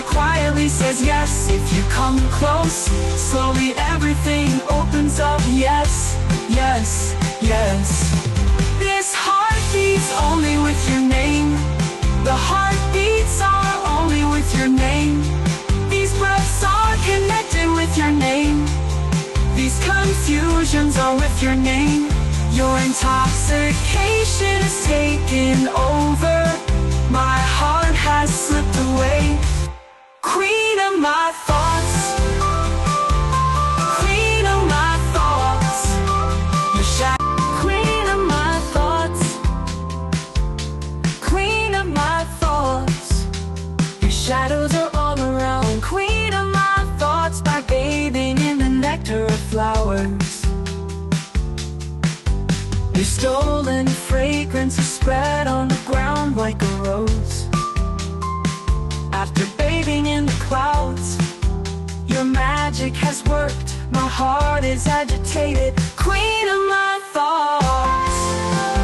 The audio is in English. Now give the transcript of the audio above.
quietly says yes. If you come close, slowly everything opens up. Yes, yes, yes. This heart beats only with your name. The heartbeats are only with your name. These breaths are connected with your name. These confusions are with your name. Your intoxication is taken over. My heart has slipped away. Queen of my thoughts, queen of my thoughts. Your shadow, queen of my thoughts, queen of my thoughts. Your shadows are all around. Queen of my thoughts, by bathing in the nectar of flowers. Your stolen fragrance is spread on the ground like a rose. After bathing in the clouds, your magic has worked. My heart is agitated. Queen of my thoughts.